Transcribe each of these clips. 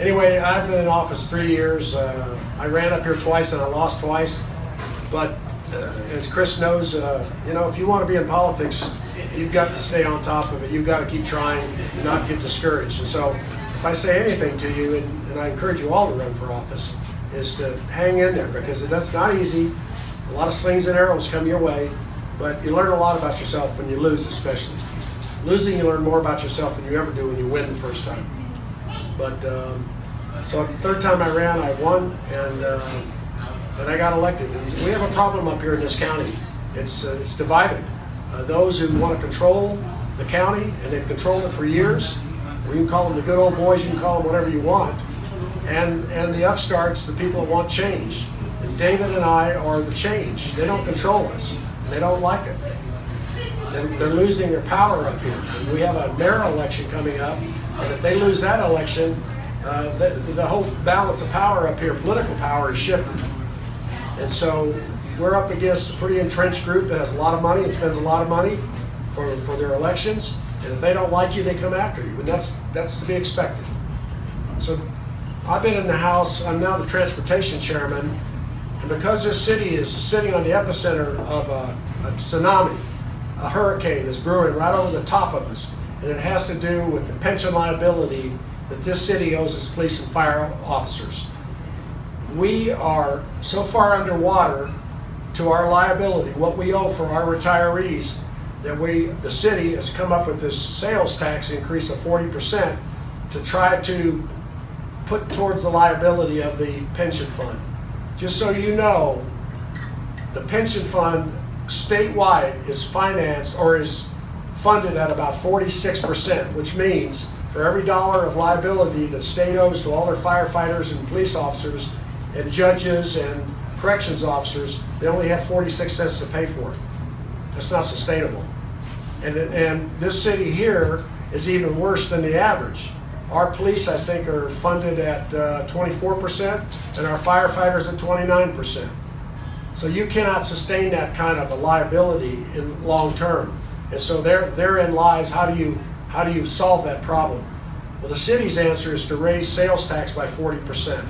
Anyway, I've been in office 3 years. I ran up here twice and I lost twice. But as Chris knows, if you want to be in politics, you've got to stay on top of it. You've got to keep trying and not get discouraged. And so if I say anything to you, and I encourage you all to run for office, is to hang in there, because that's not easy. A lot of slings and arrows come your way, but you learn a lot about yourself when you lose, especially. Losing, you learn more about yourself than you ever do when you win the first time. But so the third time I ran, I won, and I got elected. And we have a problem up here in this county. It's divided. Those who want to control the county, and they've controlled it for years, or you can call them the good old boys, you can call them whatever you want, and the upstarts, the people that want change. And David and I are the change. They don't control us. They don't like it. They're losing their power up here. And we have a mayor election coming up, and if they lose that election, the whole balance of power up here, political power, is shifted. And so we're up against a pretty entrenched group that has a lot of money and spends a lot of money for their elections. And if they don't like you, they come after you. And that's to be expected. So I've been in the House. I'm now the transportation chairman. And because this city is sitting on the epicenter of a tsunami, a hurricane is brewing right over the top of us, and it has to do with the pension liability that this city owes its police and fire officers. We are so far underwater to our liability, what we owe for our retirees, that the city has come up with this sales tax increase of 40% to try to put towards the liability of the pension fund. Just so you know, the pension fund statewide is financed or is funded at about 46%, which means for every dollar of liability that state owes to all their firefighters and police officers and judges and corrections officers, they only have 46 cents to pay for it. That's not sustainable. And this city here is even worse than the average. Our police, I think, are funded at 24%, and our firefighters at 29%. So you cannot sustain that kind of a liability in long term. And so therein lies, how do you solve that problem? Well, the city's answer is to raise sales tax by 40%.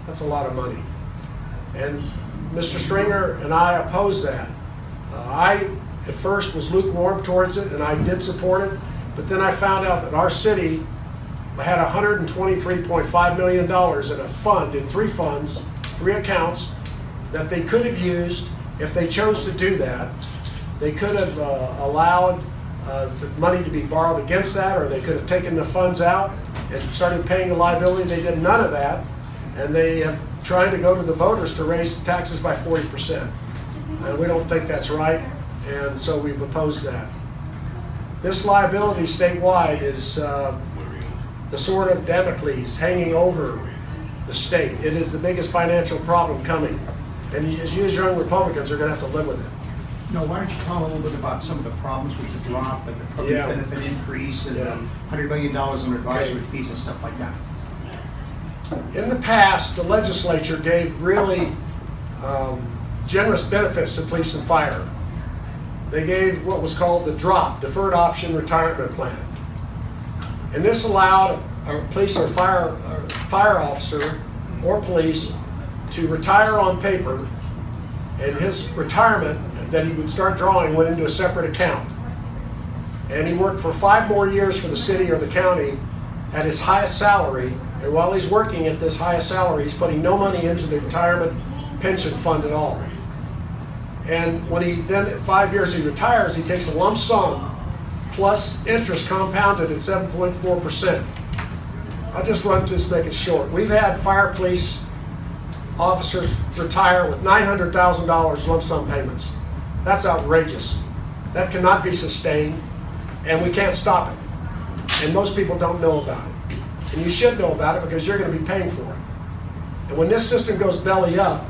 That's a lot of money. And Mr. Stringer and I oppose that. I, at first, was lukewarm towards it, and I did support it, but then I found out that our city had $123.5 million in a fund, in three accounts, that they could have used if they chose to do that. They could have allowed the money to be borrowed against that, or they could have taken the funds out and started paying the liability. They did none of that, and they have tried to go to the voters to raise the taxes by 40%. And we don't think that's right, and so we've opposed that. This liability statewide is the sword of Damocles hanging over the state. It is the biggest financial problem coming. And as you as young Republicans are going to have to live with it. No, why don't you tell a little bit about some of the problems with the drop and the public benefit increase and $100 million in advisory fees and stuff like that? In the past, the legislature gave really generous benefits to police and fire. They gave what was called the DROP, Deferred Option Retirement Plan. And this allowed a police or fire officer or police to retire on paper, and his retirement that he would start drawing went into a separate account. And he worked for 5 more years for the city or the county at his highest salary, and while he's working at this highest salary, he's putting no money into the retirement pension fund at all. And when he then, at 5 years he retires, he takes a lump sum plus interest compounded at 7.4%. I'll just run this, make it short. We've had fire police officers retire with $900,000 lump sum payments. That's outrageous. That cannot be sustained, and we can't stop it. And most people don't know about it. And you should know about it, because you're going to be paying for it. And when this system goes belly up,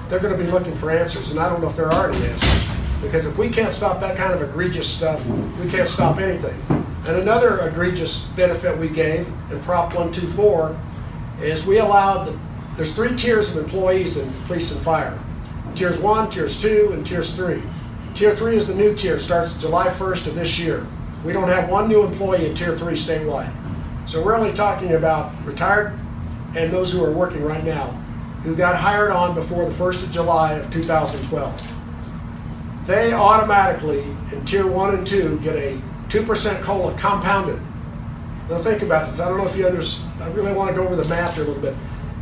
they're going to be looking for answers, and I don't know if there are any answers. Because if we can't stop that kind of egregious stuff, we can't stop anything. And another egregious benefit we gave in Prop 124 is we allowed there's 3 tiers of employees in police and fire. Tiers 1, Tiers 2, and Tiers 3. Tier 3 is the new tier, starts July 1st of this year. We don't have one new employee in Tier 3 statewide. So we're only talking about retired and those who are working right now, who got hired on before the 1st of July of 2012. They automatically, in Tier 1 and 2, get a 2% COLA compounded. Now think about this. I don't know if you understand. I really want to go over the math here a little bit.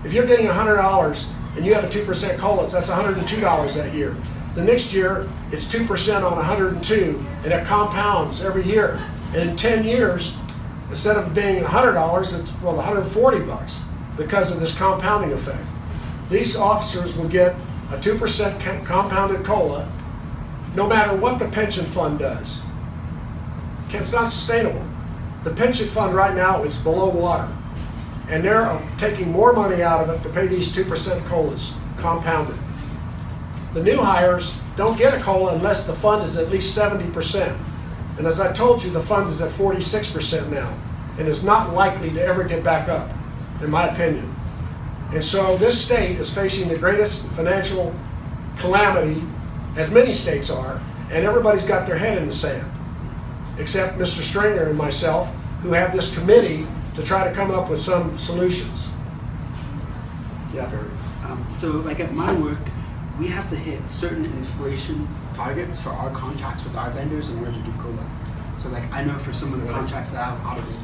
If you're getting $100 and you have a 2% COLA, that's $102 that year. The next year, it's 2% on 102, and it compounds every year. And in 10 years, instead of being $100, it's, well, $140 because of this compounding effect. These officers will get a 2% compounded COLA no matter what the pension fund does. It's not sustainable. The pension fund right now is below water, and they're taking more money out of it to pay these 2% COLAs, compounded. The new hires don't get a COLA unless the fund is at least 70%. And as I told you, the fund is at 46% now, and is not likely to ever get back up, in my opinion. And so this state is facing the greatest financial calamity, as many states are, and everybody's got their head in the sand, except Mr. Stringer and myself, who have this committee to try to come up with some solutions. Yeah, Barry. So like at my work, we have to hit certain inflation targets for our contracts with our vendors in order to do COLA. So like I know for some of the contracts that I've audited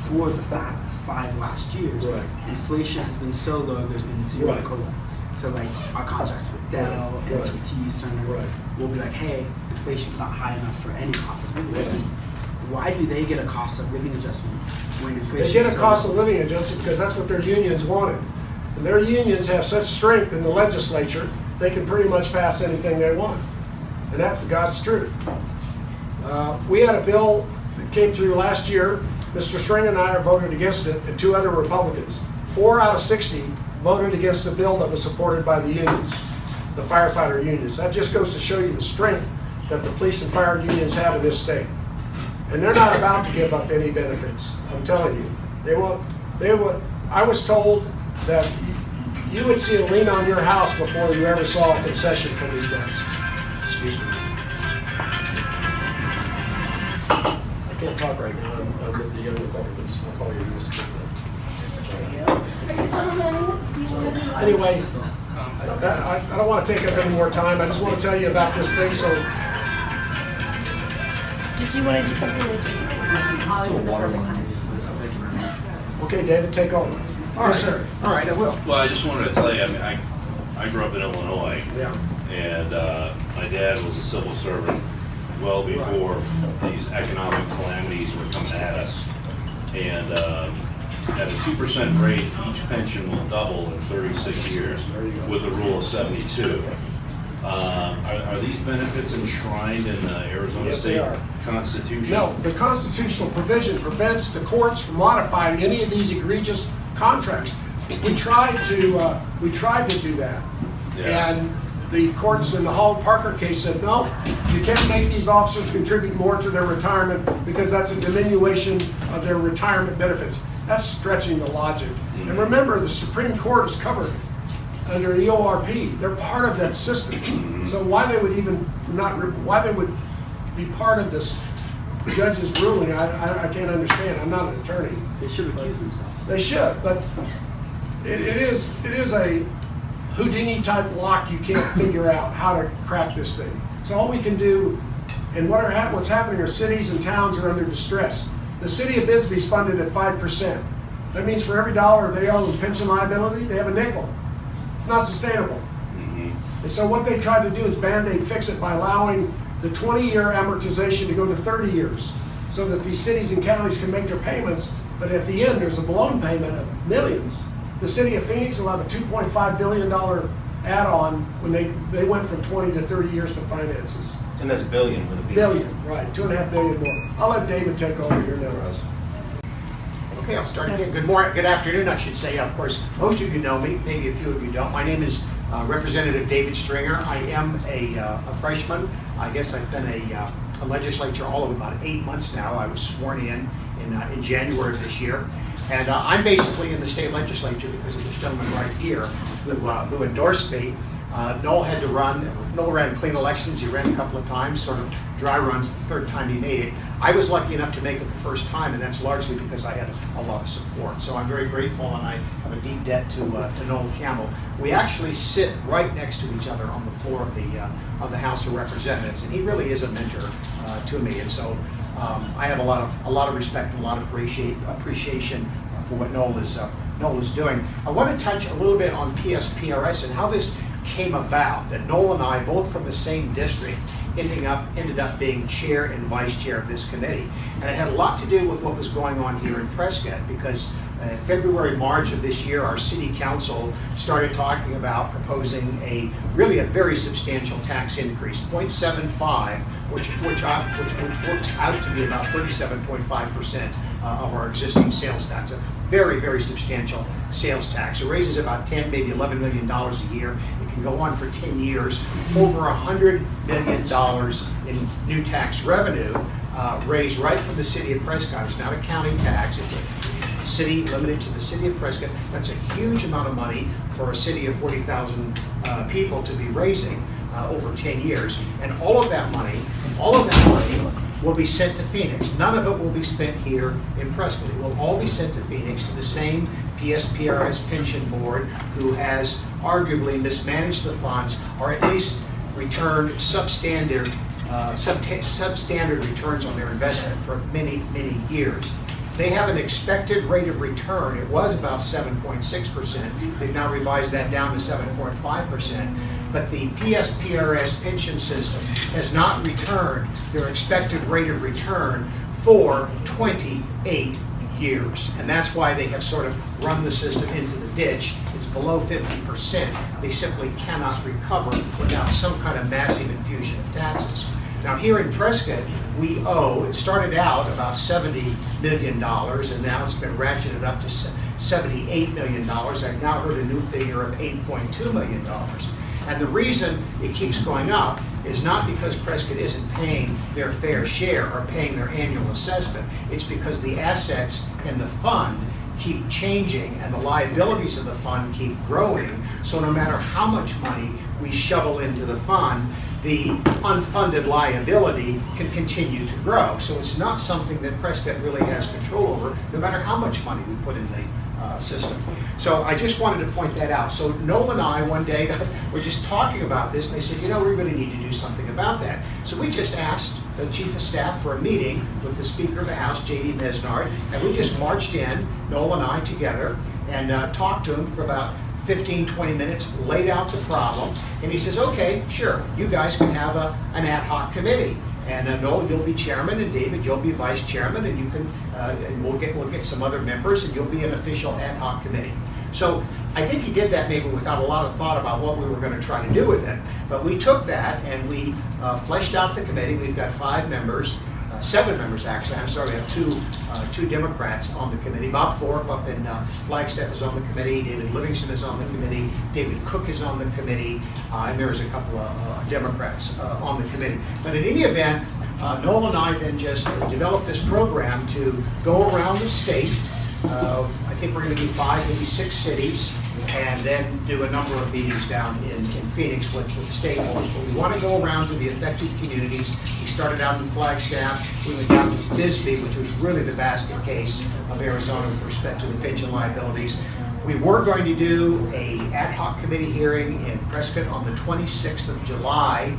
for the 5 last years, inflation has been so low, there's been zero COLA. So like our contracts with Dell, NTT, Cerner, will be like, hey, inflation's not high enough for any office. Why do they get a cost of living adjustment when inflation? They get a cost of living adjustment because that's what their unions wanted. And their unions have such strength in the legislature, they can pretty much pass anything they want. And that's God's truth. We had a bill that came through last year. Mr. String and I voted against it, and 2 other Republicans. 4 out of 60 voted against the bill that was supported by the unions, the firefighter unions. That just goes to show you the strength that the police and fire unions have in this state. And they're not about to give up any benefits. I'm telling you, they won't. I was told that you would see a lien on your house before you ever saw a concession from these guys. Excuse me. I can't talk right now. I'm with the young Republicans. I'll call you Mr. Anyway, I don't want to take up any more time. I just want to tell you about this thing. So. Did you want to do something with Holly's in the perfect time? Okay, David, take over. Yes, sir. All right, I will. Well, I just wanted to tell you, I mean, I grew up in Illinois, and my dad was a civil servant well before these economic calamities were coming at us. And at a 2% rate, each pension will double in 36 years with the rule of 72. Are these benefits enshrined in the Arizona State Constitution? No, the constitutional provision prevents the courts from modifying any of these egregious contracts. We tried to do that, and the courts in the Hall-Parker case said, no, you can't make these officers contribute more to their retirement because that's a diminution of their retirement benefits. That's stretching the logic. And remember, the Supreme Court is covered under EORP. They're part of that system. So why they would be part of this judge's ruling, I can't understand. I'm not an attorney. They should accuse themselves. They should, but it is a Houdini type lock. You can't figure out how to crack this thing. So all we can do, and what's happening are cities and towns are under distress. The city of Bisbee is funded at 5%. That means for every dollar they owe in pension liability, they have a nickel. It's not sustainable. And so what they tried to do is Band-Aid fix it by allowing the 20-year amortization to go to 30 years so that these cities and counties can make their payments, but at the end there's a balloon payment of millions. The city of Phoenix will have a $2.5 billion add-on when they went from 20 to 30 years to finances. And that's billion with a B. Billion, right, 2.5 billion more. I'll let David take over here now. Okay, I'll start again. Good morning, good afternoon, I should say. Of course, most of you know me, maybe a few of you don't. My name is Representative David Stringer. I am a freshman. I guess I've been a legislature all of about 8 months now. I was sworn in January of this year. And I'm basically in the state legislature because of this gentleman right here who endorsed me. Noel had to run. Noel ran clean elections. He ran a couple of times, sort of dry runs the third time he made it. I was lucky enough to make it the first time, and that's largely because I had a lot of support. So I'm very grateful, and I have a deep debt to Noel Campbell. We actually sit right next to each other on the floor of the House of Representatives, and he really is a mentor to me. And so I have a lot of respect and a lot of appreciation for what Noel is doing. I want to touch a little bit on PSPRS and how this came about, that Noel and I, both from the same district, ended up being chair and vice chair of this committee. And it had a lot to do with what was going on here in Prescott, because February, March of this year, our city council started talking about proposing a very substantial tax increase, 0.75, which works out to be about 37.5% of our existing sales tax. A very substantial sales tax. It raises about 10, maybe $11 million a year. It can go on for 10 years. Over $100 million in new tax revenue raised right from the city of Prescott. It's not a county tax. It's a city limited to the city of Prescott. That's a huge amount of money for a city of 40,000 people to be raising over 10 years. And all of that money will be sent to Phoenix. None of it will be spent here in Prescott. It will all be sent to Phoenix, to the same PSPRS pension board, who has arguably mismanaged the funds, or at least returned substandard returns on their investment for many years. They have an expected rate of return. It was about 7.6%. They've now revised that down to 7.5%. But the PSPRS pension system has not returned their expected rate of return for 28 years. And that's why they have sort of run the system into the ditch. It's below 50%. They simply cannot recover without some kind of massive infusion of taxes. Now here in Prescott, we owe, it started out about $70 million, and now it's been ratcheted up to $78 million. I've now heard a new figure of $8.2 million. And the reason it keeps going up is not because Prescott isn't paying their fair share or paying their annual assessment. It's because the assets in the fund keep changing and the liabilities of the fund keep growing. So no matter how much money we shovel into the fund, the unfunded liability can continue to grow. So it's not something that Prescott really has control over, no matter how much money we put in the system. So I just wanted to point that out. So Noel and I one day were just talking about this, and they said, you know, we really need to do something about that. So we just asked the chief of staff for a meeting with the Speaker of the House, J.D. Mesnard, and we just marched in, Noel and I together, and talked to him for about 15-20 minutes, laid out the problem, and he says, okay, sure, you guys can have an ad hoc committee. And Noel, you'll be chairman, and David, you'll be vice chairman, and you can, and we'll get some other members, and you'll be an official ad hoc committee. So I think he did that maybe without a lot of thought about what we were going to try to do with it. But we took that and we fleshed out the committee. We've got 5 members, 7 members actually. I'm sorry, we have two Democrats on the committee. Bob Thorpe up in Flagstaff is on the committee. David Livingston is on the committee. David Cook is on the committee, and there's a couple of Democrats on the committee. But in any event, Noel and I then just developed this program to go around the state. I think we're going to do 5, maybe 6 cities, and then do a number of meetings down in Phoenix with stakeholders. But we want to go around to the affected communities. We started out in Flagstaff. We went down to Bisbee, which was really the basket case of Arizona with respect to the pension liabilities. We were going to do an ad hoc committee hearing in Prescott on the 26th of July.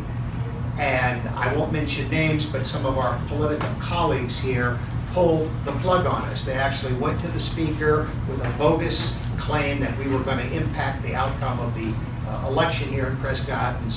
And I won't mention names, but some of our political colleagues here pulled the plug on us. They actually went to the speaker with a bogus claim that we were going to impact the outcome of the election here in Prescott, and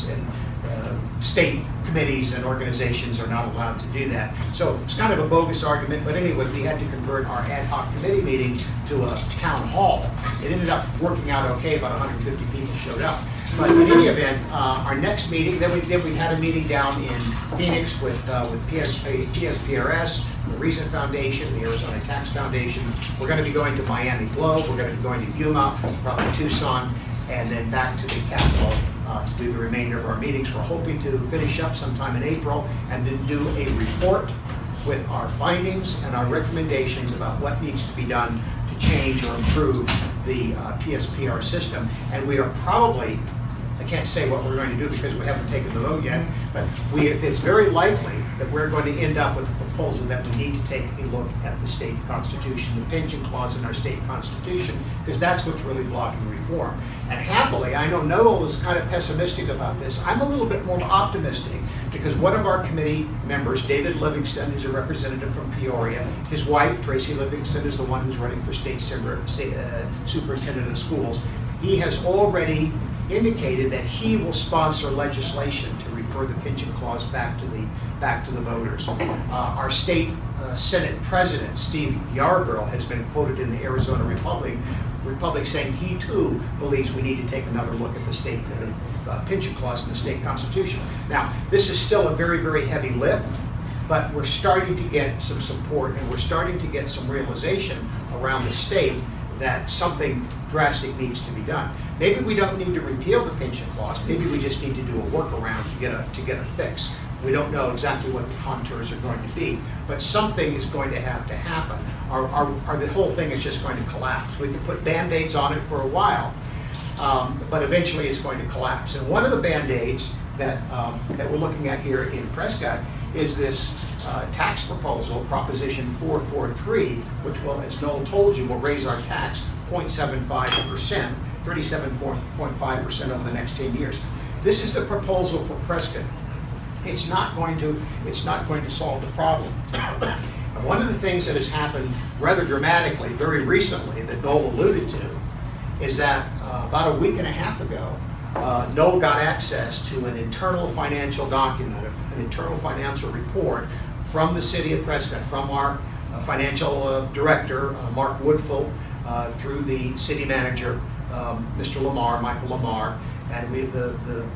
state committees and organizations are not allowed to do that. So it's kind of a bogus argument, but anyway, we had to convert our ad hoc committee meeting to a town hall. It ended up working out okay. About 150 people showed up. But in any event, our next meeting, then we had a meeting down in Phoenix with PSPRS, the Reason Foundation, the Arizona Tax Foundation. We're going to be going to Miami Globe. We're going to be going to Yuma, probably Tucson, and then back to the Capitol to do the remainder of our meetings. We're hoping to finish up sometime in April and then do a report with our findings and our recommendations about what needs to be done to change or improve the PSPR system. And we are probably, I can't say what we're going to do because we haven't taken the vote yet, but it's very likely that we're going to end up with a proposal that we need to take a look at the state constitution, the pension clause in our state constitution, because that's what's really blocking reform. And happily, I know Noel is kind of pessimistic about this. I'm a little bit more optimistic because one of our committee members, David Livingston, who's a representative from Peoria, his wife, Tracy Livingston, is the one who's running for state superintendent of schools. He has already indicated that he will sponsor legislation to refer the pension clause back to the voters. Our state Senate President, Steve Yarborough, has been quoted in the Arizona Republic saying he too believes we need to take another look at the state pension clause in the state constitution. Now, this is still a very, very heavy lift, but we're starting to get some support and we're starting to get some realization around the state that something drastic needs to be done. Maybe we don't need to repeal the pension clause. Maybe we just need to do a workaround to get a fix. We don't know exactly what the contours are going to be, but something is going to have to happen. Or the whole thing is just going to collapse. We can put Band-Aids on it for a while, but eventually it's going to collapse. And one of the Band-Aids that we're looking at here in Prescott is this tax proposal, Proposition 443, which will, as Noel told you, will raise our tax 0.75%, 37.5% over the next 10 years. This is the proposal for Prescott. It's not going to solve the problem. And one of the things that has happened rather dramatically, very recently, that Noel alluded to, is that about a week and a half ago, Noel got access to an internal financial document, an internal financial report from the city of Prescott, from our financial director, Mark Woodfull, through the city manager, Mr. Lamar, Michael Lamar, and the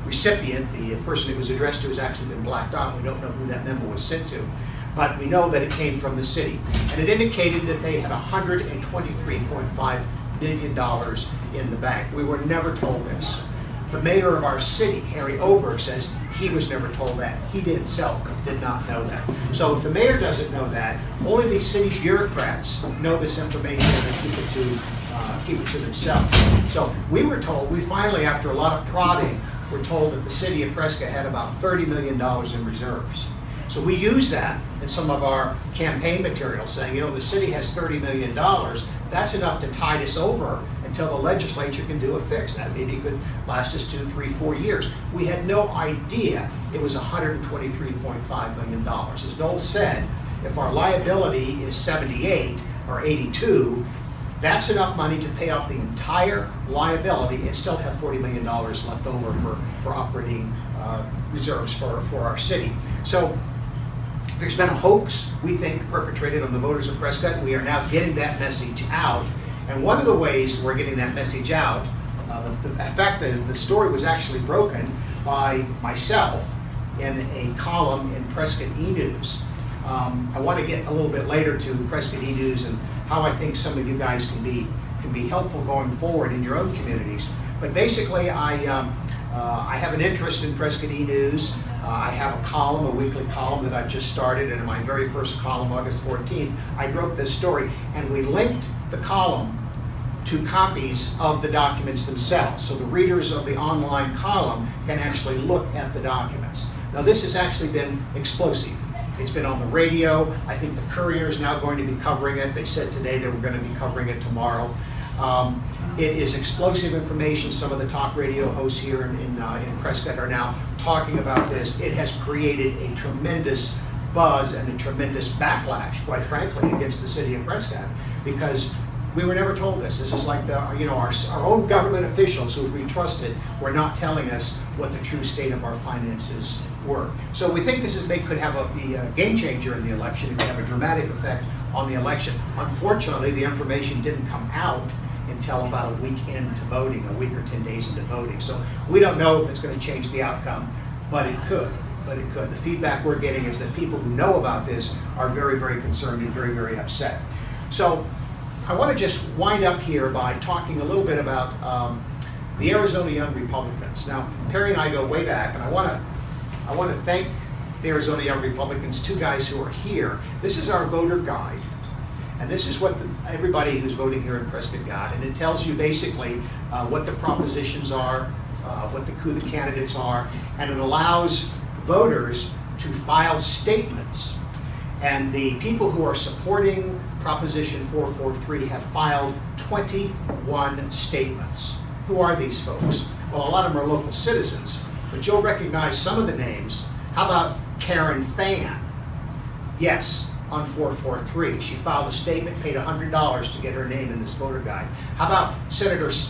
recipient, the person it was addressed to, has actually been blacked out. We don't know who that memo was sent to, but we know that it came from the city. And it indicated that they had $123.5 million in the bank. We were never told this. The mayor of our city, Harry Oberg, says he was never told that. He himself did not know that. So if the mayor doesn't know that, only the city bureaucrats know this information and keep it to themselves. So we were told, we finally, after a lot of prodding, were told that the city of Prescott had about $30 million in reserves. So we use that in some of our campaign material, saying, you know, the city has $30 million. That's enough to tide us over until the legislature can do a fix. That maybe could last us 2, 3, 4 years. We had no idea it was $123.5 million. As Noel said, if our liability is 78 or 82, that's enough money to pay off the entire liability and still have $40 million left over for operating reserves for our city. So there's been a hoax, we think, perpetrated on the voters of Prescott. We are now getting that message out. And one of the ways we're getting that message out, the fact that the story was actually broken by myself in a column in Prescott E-News. I want to get a little bit later to Prescott E-News and how I think some of you guys can be helpful going forward in your own communities. But basically, I have an interest in Prescott E-News. I have a column, a weekly column that I've just started, and in my very first column, August 14th, I broke this story, and we linked the column to copies of the documents themselves. So the readers of the online column can actually look at the documents. Now this has actually been explosive. It's been on the radio. I think the Courier is now going to be covering it. They said today they were going to be covering it tomorrow. It is explosive information. Some of the talk radio hosts here in Prescott are now talking about this. It has created a tremendous buzz and a tremendous backlash, quite frankly, against the city of Prescott, because we were never told this. This is like our own government officials who we trusted were not telling us what the true state of our finances were. So we think this could have be a game changer in the election. It could have a dramatic effect on the election. Unfortunately, the information didn't come out until about a week into voting, a week or 10 days into voting. So we don't know if it's going to change the outcome, but it could. The feedback we're getting is that people who know about this are very, very concerned and very, very upset. So I want to just wind up here by talking a little bit about the Arizona Young Republicans. Now, Perry and I go way back, and I want to thank the Arizona Young Republicans, two guys who are here. This is our voter guide, and this is what everybody who's voting here in Prescott got, and it tells you basically what the propositions are, who the candidates are, and it allows voters to file statements. And the people who are supporting Proposition 443 have filed 21 statements. Who are these folks? Well, a lot of them are local citizens, but you'll recognize some of the names. How about Karen Fan? Yes, on 443. She filed a statement, paid $100 to get her name in this voter guide. How about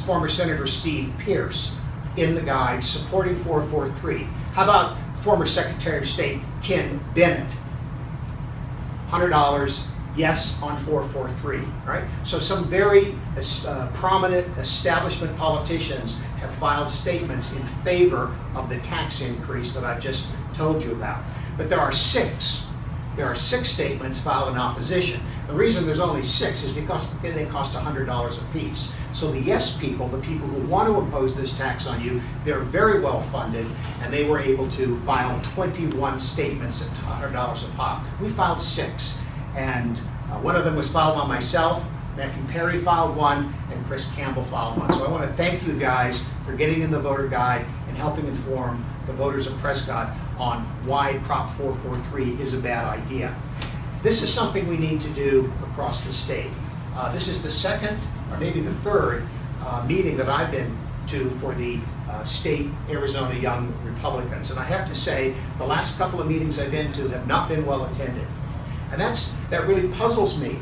former Senator Steve Pierce in the guide supporting 443? How about former Secretary of State Ken Bennett? $100, yes, on 443, right? So some very prominent establishment politicians have filed statements in favor of the tax increase that I've just told you about. But there are six statements filed in opposition. The reason there's only 6 is because they cost $100 a piece. So the yes people, the people who want to impose this tax on you, they're very well funded, and they were able to file 21 statements at $100 a pop. We filed 6, and one of them was filed by myself, Matthew Perry filed one, and Chris Campbell filed one. So I want to thank you guys for getting in the voter guide and helping inform the voters of Prescott on why Prop 443 is a bad idea. This is something we need to do across the state. This is the second, or maybe the third, meeting that I've been to for the state Arizona Young Republicans. And I have to say, the last couple of meetings I've been to have not been well attended. And that really puzzles me,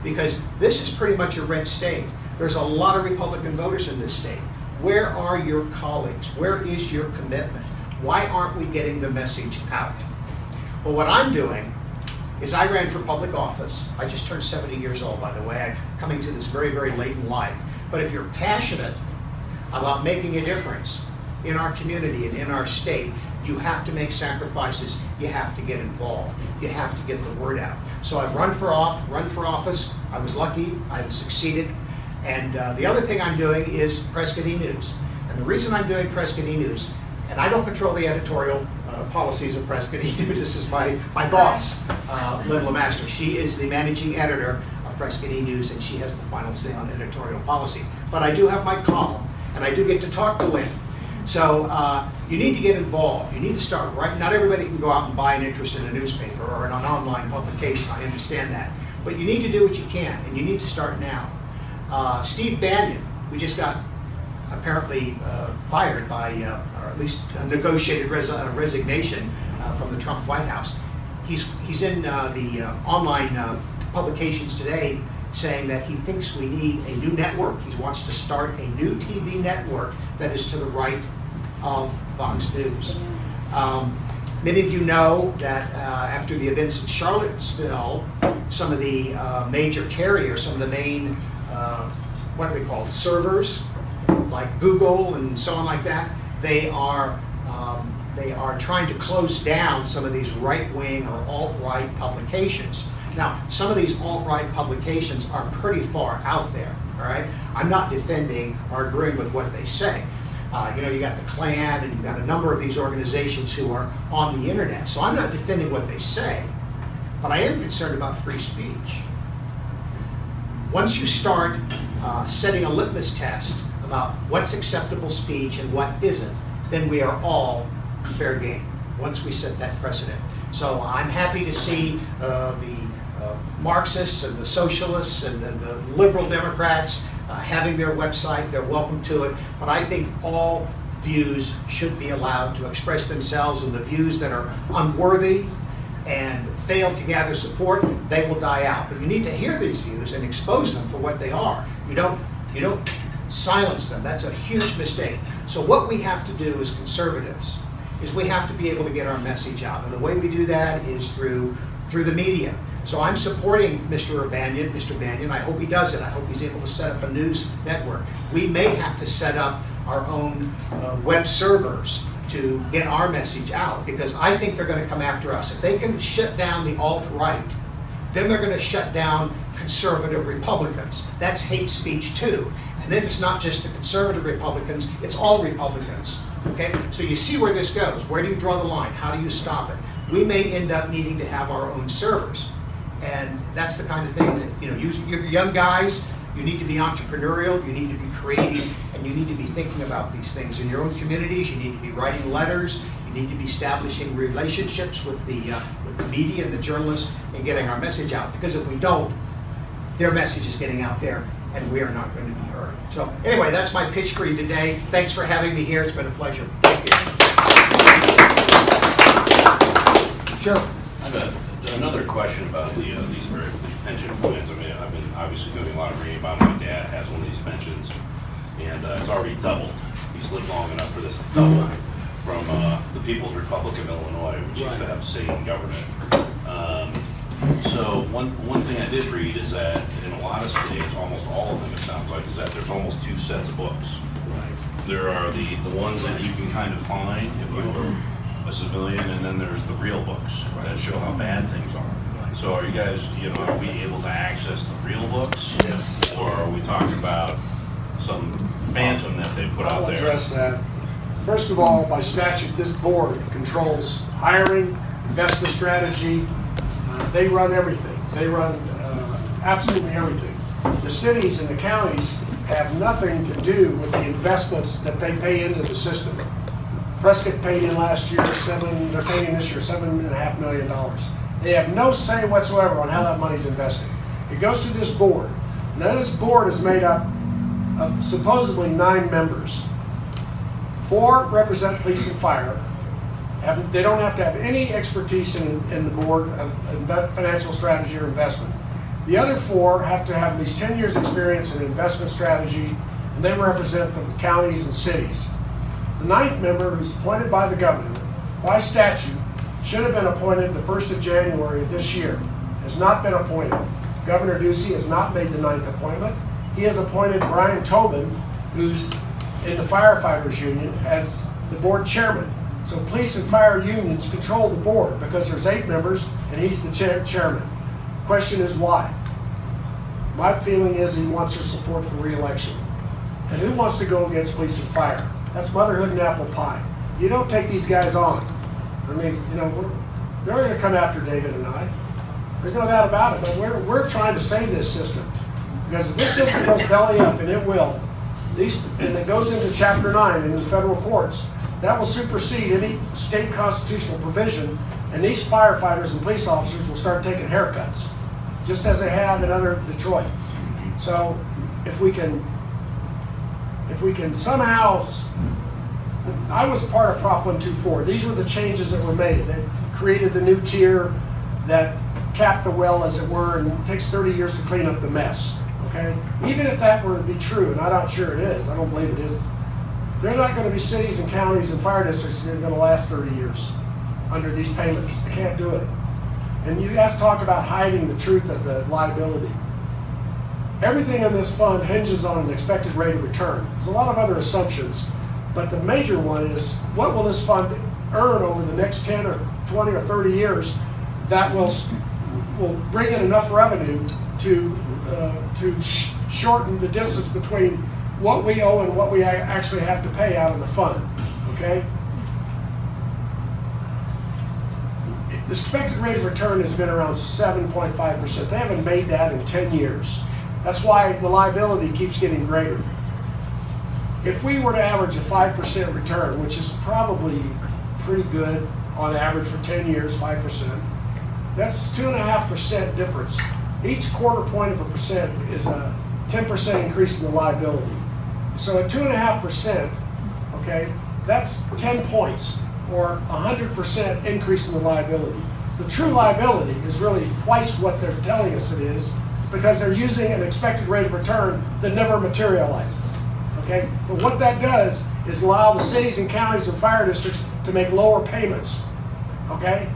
because this is pretty much a red state. There's a lot of Republican voters in this state. Where are your colleagues? Where is your commitment? Why aren't we getting the message out? Well, what I'm doing is I ran for public office. I just turned 70 years old, by the way. I'm coming to this very, very late in life. But if you're passionate about making a difference in our community and in our state, you have to make sacrifices. You have to get involved. You have to get the word out. So I've run for office. I was lucky. I've succeeded. And the other thing I'm doing is Prescott E-News. And the reason I'm doing Prescott E-News, and I don't control the editorial policies of Prescott E-News. This is my boss, Lynn LeMaster. She is the managing editor of Prescott E-News, and she has the final say on editorial policy. But I do have my column, and I do get to talk to Lynn. So you need to get involved. You need to start right. Not everybody can go out and buy an interest in a newspaper or in an online publication. I understand that. But you need to do what you can, and you need to start now. Steve Bannon, we just got apparently fired by, or at least a negotiated resignation from the Trump White House. He's in the online publications today saying that he thinks we need a new network. He wants to start a new TV network that is to the right of Fox News. Many of you know that after the events in Charlottesville, some of the major carriers, some of the main, what are they called, servers, like Google and so on like that, they are trying to close down some of these right-wing or alt-right publications. Now, some of these alt-right publications are pretty far out there, all right? I'm not defending or agreeing with what they say. You got the Klan, and you've got a number of these organizations who are on the internet. So I'm not defending what they say, but I am concerned about free speech. Once you start setting a litmus test about what's acceptable speech and what isn't, then we are all fair game once we set that precedent. So I'm happy to see the Marxists and the socialists and the liberal Democrats having their website. They're welcome to it. But I think all views should be allowed to express themselves, and the views that are unworthy and fail to gather support, they will die out. But you need to hear these views and expose them for what they are. You don't silence them. That's a huge mistake. So what we have to do as conservatives is we have to be able to get our message out. And the way we do that is through the media. So I'm supporting Mr. Bannon. I hope he does it. I hope he's able to set up a news network. We may have to set up our own web servers to get our message out, because I think they're going to come after us. If they can shut down the alt-right, then they're going to shut down conservative Republicans. That's hate speech too. And then it's not just the conservative Republicans, it's all Republicans. Okay? So you see where this goes. Where do you draw the line? How do you stop it? We may end up needing to have our own servers. And that's the kind of thing that, you're young guys, you need to be entrepreneurial, you need to be creative, and you need to be thinking about these things in your own communities. You need to be writing letters, You need to be establishing relationships with the media and the journalists and getting our message out. Because if we don't, their message is getting out there and we are not going to be heard. So anyway, that's my pitch for you today. Thanks for having me here. It's been a pleasure. Thank you. Sure. I have another question about these pension plans. I mean, I've been obviously doing a lot of reading about it. My dad has one of these pensions, and it's already doubled. He's lived long enough for this to double from the People's Republic of Illinois, which used to have state government. So one thing I did read is that in a lot of states, almost all of them, it sounds like, is that there's almost two sets of books. There are the ones that you can kind of find if you were a civilian, and then there's the real books that show how bad things are. So are you guys, are we able to access the real books? Yeah. Or are we talking about some phantom that they put out there? I'll address that. First of all, by statute, this board controls hiring, investment strategy. They run everything. They run absolutely everything. The cities and the counties have nothing to do with the investments that they pay into the system. Prescott paid in last year they're paying in this year $7.5 million. They have no say whatsoever on how that money's invested. It goes to this board. Now this board is made up of supposedly 9 members. 4 represent police and fire. They don't have to have any expertise in the board of financial strategy or investment. The other 4 have to have at least 10 years experience in investment strategy, and they represent the counties and cities. The 9th member, who's appointed by the governor, by statute, should have been appointed the 1st of January of this year, has not been appointed. Governor Ducey has not made the 9th appointment. He has appointed Brian Tobin, who's in the firefighters union, as the board chairman. So police and fire unions control the board because there's 8 members and he's the chairman. Question is why? My feeling is he wants their support for re-election. And who wants to go against police and fire? That's motherhood and apple pie. You don't take these guys on. I mean, they're going to come after David and I. There's no doubt about it, but we're trying to save this system. Because if this system goes belly up, and it will, and it goes into Chapter 9 in the federal courts, that will supersede any state constitutional provision, and these firefighters and police officers will start taking haircuts, just as they have in other Detroit. So if we can somehow, I was part of Prop 124. These were the changes that were made. They created the new tier that capped the well, as it were, and it takes 30 years to clean up the mess. Okay? Even if that were to be true, and I'm not sure it is, I don't believe it is, they're not going to be cities and counties and fire districts that are going to last 30 years under these payments. They can't do it. And you guys talk about hiding the truth of the liability. Everything in this fund hinges on an expected rate of return. There's a lot of other assumptions, but the major one is, what will this fund earn over the next 10 or 20 or 30 years that will bring in enough revenue to shorten the distance between what we owe and what we actually have to pay out of the fund, okay? The expected rate of return has been around 7.5%. They haven't made that in 10 years. That's why the liability keeps getting greater. If we were to average a 5% return, which is probably pretty good on average for 10 years, 5%, that's 2.5% difference. Each quarter point of a percent is a 10% increase in the liability. So at 2.5%, okay, that's 10 points or 100% increase in the liability. The true liability is really twice what they're telling us it is, because they're using an expected rate of return that never materializes, okay? But what that does is allow the cities and counties and fire districts to make lower payments, okay?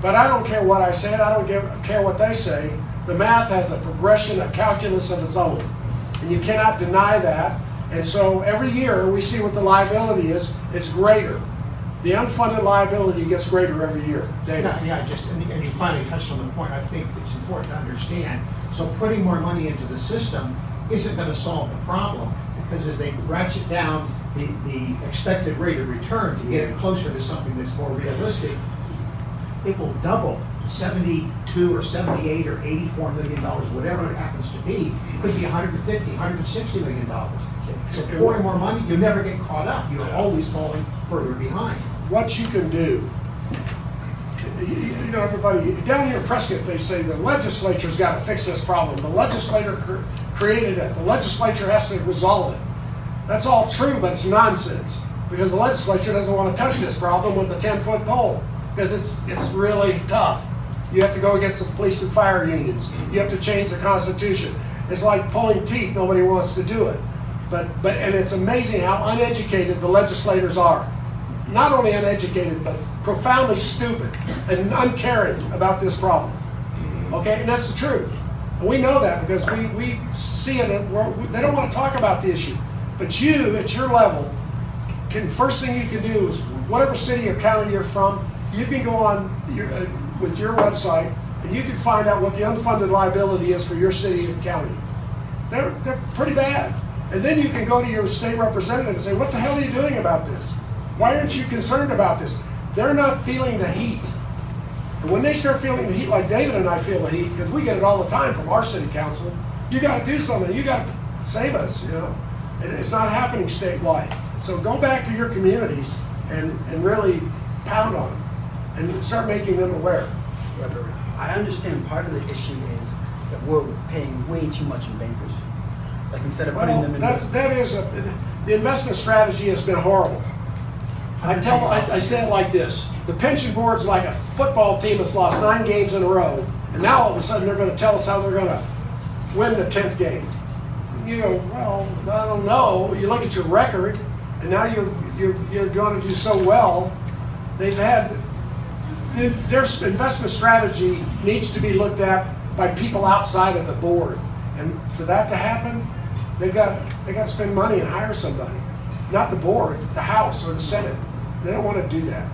But I don't care what I say, I don't care what they say. The math has a progression, a calculus of its own, and you cannot deny that. And so every year we see what the liability is, it's greater. The unfunded liability gets greater every year. David? Yeah, and you finally touched on the point. I think it's important to understand. So putting more money into the system isn't going to solve the problem, because as they ratchet down the expected rate of return to get it closer to something that's more realistic, it will double. 72 or 78 or 84 million dollars, whatever it happens to be, could be 150, 160 million dollars. So pouring more money, you never get caught up. You're always falling further behind. what you can do. You know, everybody, down here in Prescott, they say the legislature's got to fix this problem. The legislator created it. The legislature has to resolve it. That's all true, but it's nonsense. Because the legislature doesn't want to touch this problem with a 10-foot pole. Because it's really tough. You have to go against the police and fire unions. You have to change the Constitution. It's like pulling teeth. Nobody wants to do it. And it's amazing how uneducated the legislators are. Not only uneducated, but profoundly stupid and uncaring about this problem. Okay, and that's the truth. And we know that because we see it. They don't want to talk about the issue. But you, at your level, first thing you can do is whatever city or county you're from, you can go on with your website and you can find out what the unfunded liability is for your city and county. They're pretty bad. And then you can go to your state representative and say, what the hell are you doing about this? Why aren't you concerned about this? They're not feeling the heat. And when they start feeling the heat like David and I feel the heat, because we get it all the time from our city council, you got to do something. You got to save us, you know. And it's not happening statewide. So go back to your communities and really pound on them and start making them aware. I understand part of the issue is that we're paying way too much in bankers' fees. Like instead of putting them in the investment strategy has been horrible. I say it like this: the pension board's like a football team that's lost 9 games in a row, and now all of a sudden they're going to tell us how they're going to win the 10th game. You go, well, I don't know. You look at your record, and now you're going to do so well. Their investment strategy needs to be looked at by people outside of the board, and for that to happen, they got to spend money and hire somebody, not the board, the House or the Senate. They don't want to do that.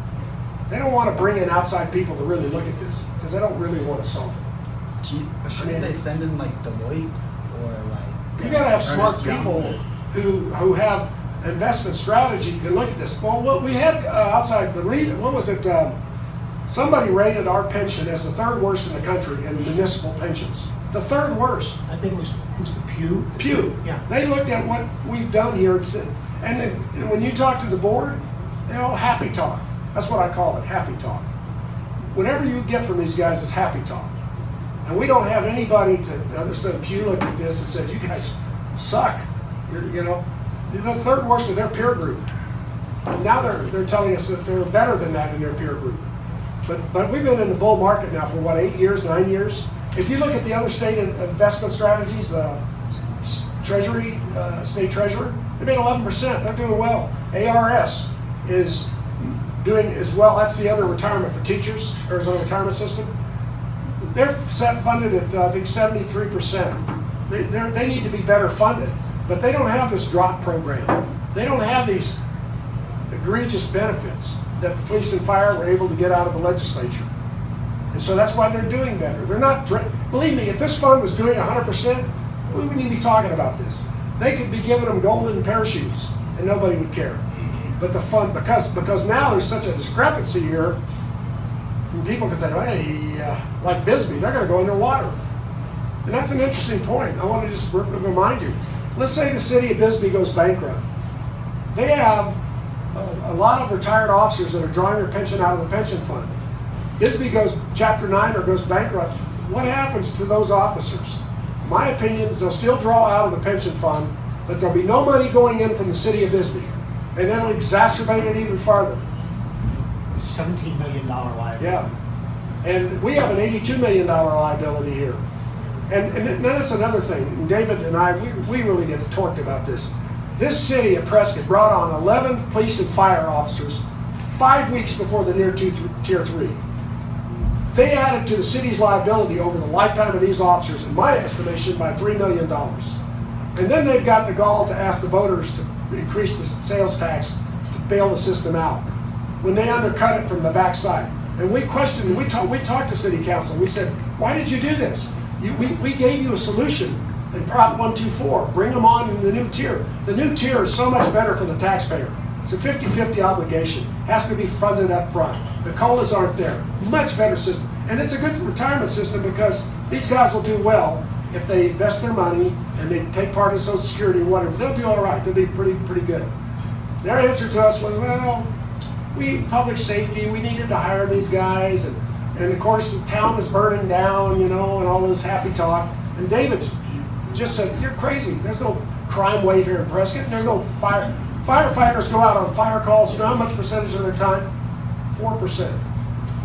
They don't want to bring in outside people to really look at this because they don't really want to solve it. Shouldn't they send in like Deloitte or like? You got to have smart people who have investment strategy can look at this. Well, what we had outside the what was it? Somebody rated our pension as the 3rd worst in the country in municipal pensions. The 3rd worst. I think it was the Pew. Pew. Yeah. They looked at what we've done here and said, and when you talk to the board, you know, happy talk. That's what I call it, happy talk. Whatever you get from these guys is happy talk. And we don't have anybody to, the other side of Pew looked at this and said, you guys suck. You know, you're the 3rd worst of their peer group. And now they're telling us that they're better than that in their peer group. But we've been in the bull market now for what, 8 years, 9 years? If you look at the other state investment strategies, Treasury, state treasurer, they made 11%. They're doing well. ARS is doing as well. That's the other retirement for teachers, Arizona retirement system. They're funded at I think 73%. They need to be better funded, but they don't have this drop program. They don't have these egregious benefits that the police and fire were able to get out of the legislature. And so that's why they're doing better. They're not, believe me, if this fund was doing 100%, we wouldn't even be talking about this. They could be giving them golden parachutes and nobody would care. But the fund, because now there's such a discrepancy here, and people can say, hey, like Bisbee, they're going to go underwater. And that's an interesting point. I want to just remind you. Let's say the city of Bisbee goes bankrupt. They have a lot of retired officers that are drawing their pension out of the pension fund. Bisbee goes Chapter 9 or goes bankrupt. What happens to those officers? My opinion is they'll still draw out of the pension fund, but there'll be no money going in from the city of Bisbee. And that'll exacerbate it even farther. $17 million liability. Yeah. And we have an $82 million liability here. And then that's another thing. And David and I, we really get torqued about this. This city of Prescott brought on 11 police and fire officers 5 weeks before the near Tier 3. They added to the city's liability over the lifetime of these officers, in my estimation, by $3 million. And then they've got the gall to ask the voters to increase the sales tax to bail the system out when they undercut it from the backside. And we questioned, we talked to city council. We said, why did you do this? We gave you a solution in Prop 124. Bring them on in the new tier. The new tier is so much better for the taxpayer. It's a 50-50 obligation. Has to be funded up front. The COLAs aren't there. Much better system. And it's a good retirement system because these guys will do well if they invest their money and they take part in Social Security or whatever. They'll do all right. They'll be pretty good. Their answer to us was, well, public safety, we needed to hire these guys, and of course the town was burning down, and all this happy talk. And David just said, "You're crazy. There's no crime wave here in Prescott. There's no firefighters go out on fire calls. You know how much percentage of their time? 4%.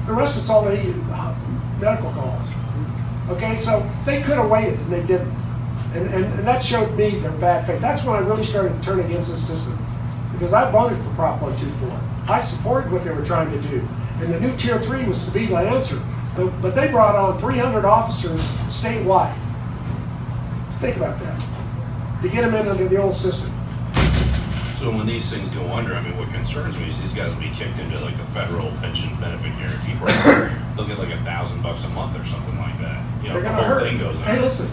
The rest it's all medical calls. Okay, so they could have waited, and they didn't. And that showed me their bad faith. That's when I really started to turn against this system, because I voted for Prop 124. I supported what they were trying to do, and the new Tier 3 was to be the answer. But they brought on 300 officers statewide. Think about that. To get them in under the old system. So when these things go under, I mean, what concerns me is these guys will be kicked into like the federal pension benefit guarantee program. They'll get like $1,000 a month or something like that. They're The gonna whole hurt. thing goes under. Hey, listen.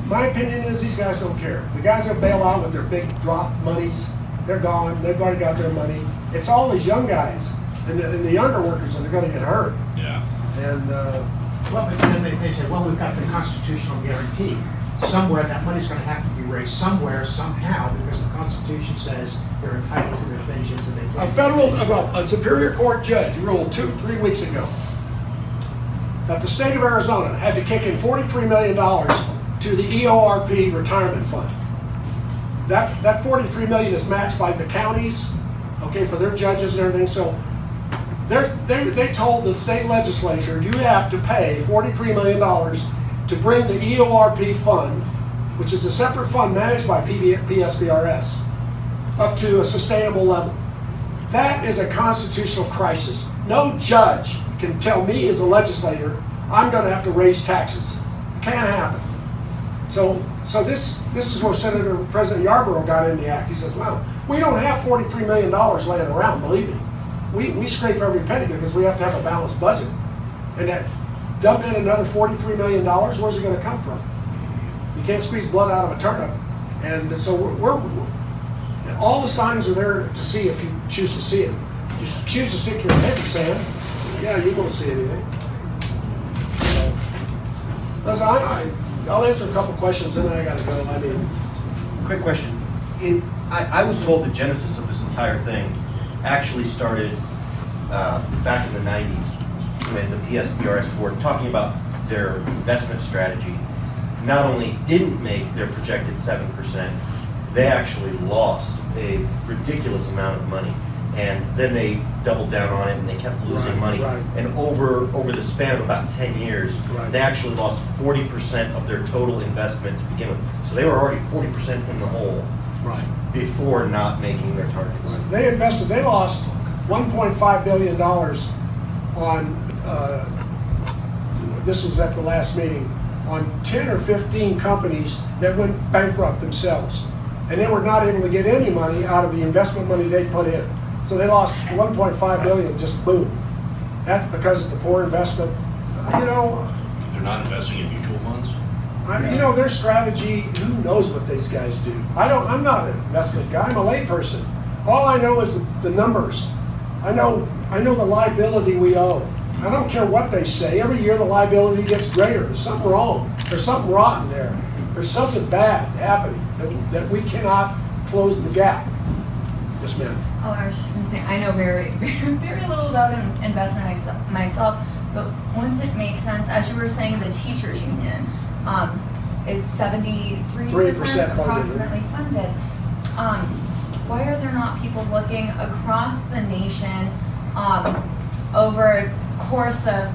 My opinion is these guys don't care. The guys that bail out with their big drop monies, they're gone. They've already got their money. It's all these young guys and the younger workers that are going to get hurt. Yeah. And Well, but then they say, well, we've got the constitutional guarantee. Somewhere that money's going to have to be raised somewhere, somehow, because the Constitution says they're entitled to their pensions and they can't. a Superior Court judge ruled 2-3 weeks ago that the state of Arizona had to kick in $43 million to the EORP retirement fund. That $43 million is matched by the counties, okay, for their judges and everything. So they told the state legislature, you have to pay $43 million to bring the EORP fund, which is a separate fund managed by PSBRS, up to a sustainable level. That is a constitutional crisis. No judge can tell me as a legislator, I'm going to have to raise taxes. It can't happen. So this is where President Yarborough got in the act. He says, well, we don't have $43 million laying around, believe me. We scrape every penny because we have to have a balanced budget. And that dump in another $43 million, where's it going to come from? You can't squeeze blood out of a turnip. And so we're all the signs are there to see if you choose to see it. You choose to stick your head in sand, yeah, you won't see anything. So, listen, I'll answer a couple questions and then I got to go. I mean, Quick question. I was told the genesis of this entire thing actually started back in the 90s when the PSBRS board, talking about their investment strategy, not only didn't make their projected 7%, they actually lost a ridiculous amount of money. And then they doubled down on it and they kept losing money. Right. And over the span of about 10 years, Right. they actually lost 40% of their total investment to begin with. So they were already 40% in the hole right. before not making their targets. They lost $1.5 billion on, this was at the last meeting, on 10 or 15 companies that went bankrupt themselves. And they were not able to get any money out of the investment money they put in. So they lost $1.5 billion, just boom. That's because of the poor investment. They're not investing in mutual funds? Their strategy, who knows what these guys do? I'm not an investment guy, I'm a layperson. All I know is the numbers. I know the liability we owe. I don't care what they say. Every year the liability gets greater. There's something wrong. There's something rotten there. There's something bad happening that we cannot close the gap. Yes, ma'am. Oh, I was just going to say, I know very, very, very little about investment myself, but wouldn't it make sense, as you were saying, the teachers union is 73% approximately funded. Why are there not people looking across the nation over a course of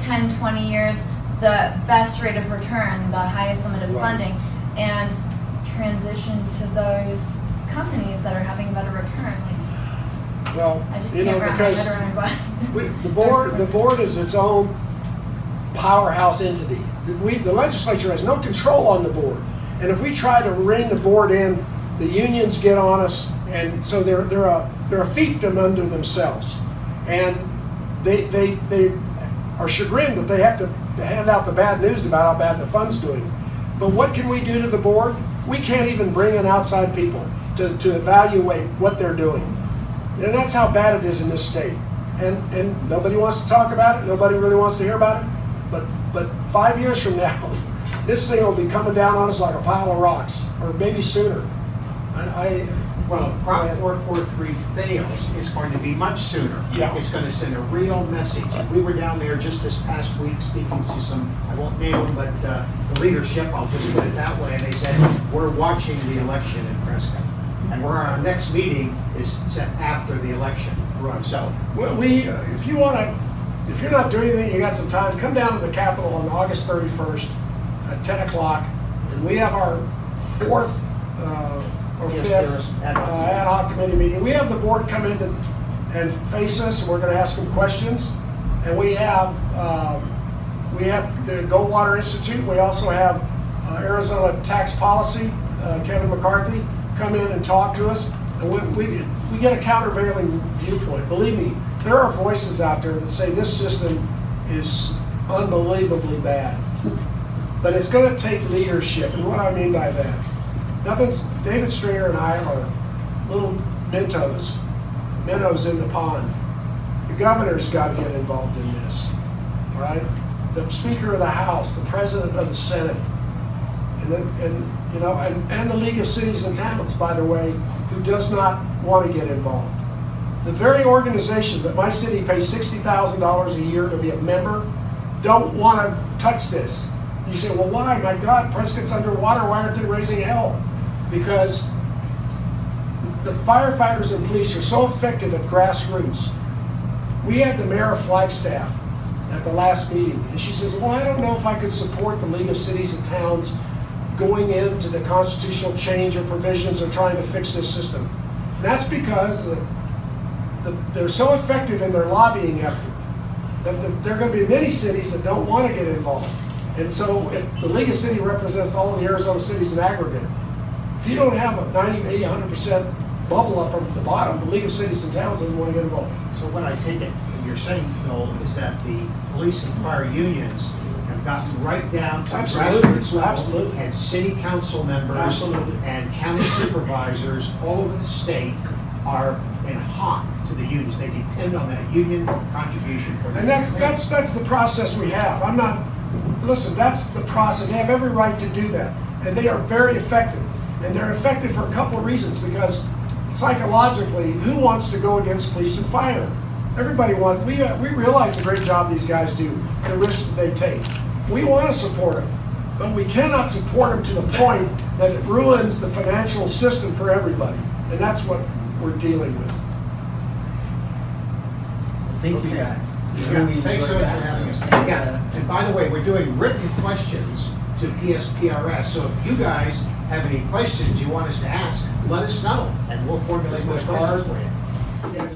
10, 20 years, the best rate of return, the highest limit of funding, and transition to those companies that are having a better return? Well, I just can't wrap my head around what. the board is its own powerhouse entity. The legislature has no control on the board, and if we try to rein the board in, the unions get on us, and so they're a fiefdom unto themselves, and they are chagrined that they have to hand out the bad news about how bad the fund's doing. But what can we do to the board? We can't even bring in outside people to evaluate what they're doing. And that's how bad it is in this state. And nobody wants to talk about it. Nobody really wants to hear about it. But 5 years from now, this thing will be coming down on us like a pile of rocks, or maybe sooner. Well, if Prop 443 fails, it's going to be much sooner. Yeah. It's going to send a real message. And we were down there just this past week speaking to some, I won't name them, but the leadership, I'll just put it that way, and they said, we're watching the election in Prescott. And our next meeting is set after the election. Right. So, Well, if you want to, if you're not doing anything, you got some time, come down to the Capitol on August 31st at 10 o'clock, and we have our fourth or Yes, fifth there is ad hoc ad hoc committee meeting. We have the board come in and face us, and we're going to ask them questions. And we have the Goldwater Institute. We also have Arizona Tax Policy, Kevin McCarthy, come in and talk to us. And we get a countervailing viewpoint. Believe me, there are voices out there that say this system is unbelievably bad. But it's going to take leadership, and what I mean by that, David Stringer and I are little minnows in the pond. The governor's got to get involved in this, all right? The Speaker of the House, the President of the Senate, and the League of Cities and Towns, by the way, who does not want to get involved. The very organization that my city pays $60,000 a year to be a member don't want to touch this. You say, well, why? My God, Prescott's underwater. Why aren't they raising hell? Because the firefighters and police are so effective at grassroots. We had the mayor of Flagstaff at the last meeting, and she says, well, I don't know if I could support the League of Cities and Towns going into the constitutional change or provisions or trying to fix this system. And that's because they're so effective in their lobbying effort that there are going to be many cities that don't want to get involved. And so if the League of Cities represents all of the Arizona cities in aggregate, if you don't have a 90, 80, 100% bubble up from the bottom, the League of Cities and Towns doesn't want to get involved. so what I take it, you're saying, Noel, is that the police and fire unions have gotten right down to Absolutely, grassroots level, absolutely. and city council members Absolutely. and county supervisors all over the state are in hock to the unions. They depend on that union contribution from. And that's the process we have. Listen, that's the process. They have every right to do that. And they are very effective. And they're effective for a couple of reasons, because psychologically, who wants to go against police and fire? Everybody wants, we realize the great job these guys do, the risks that they take. We want to support them, but we cannot support them to the point that it ruins the financial system for everybody. And that's what we're dealing with. Thank you guys. Yeah, Really thanks so enjoyed much for that. having us. And, Yeah, and by the way, we're doing written questions to PSPRS, so if you guys have any questions you want us to ask, let us know, and we'll formulate those questions for you. Yes.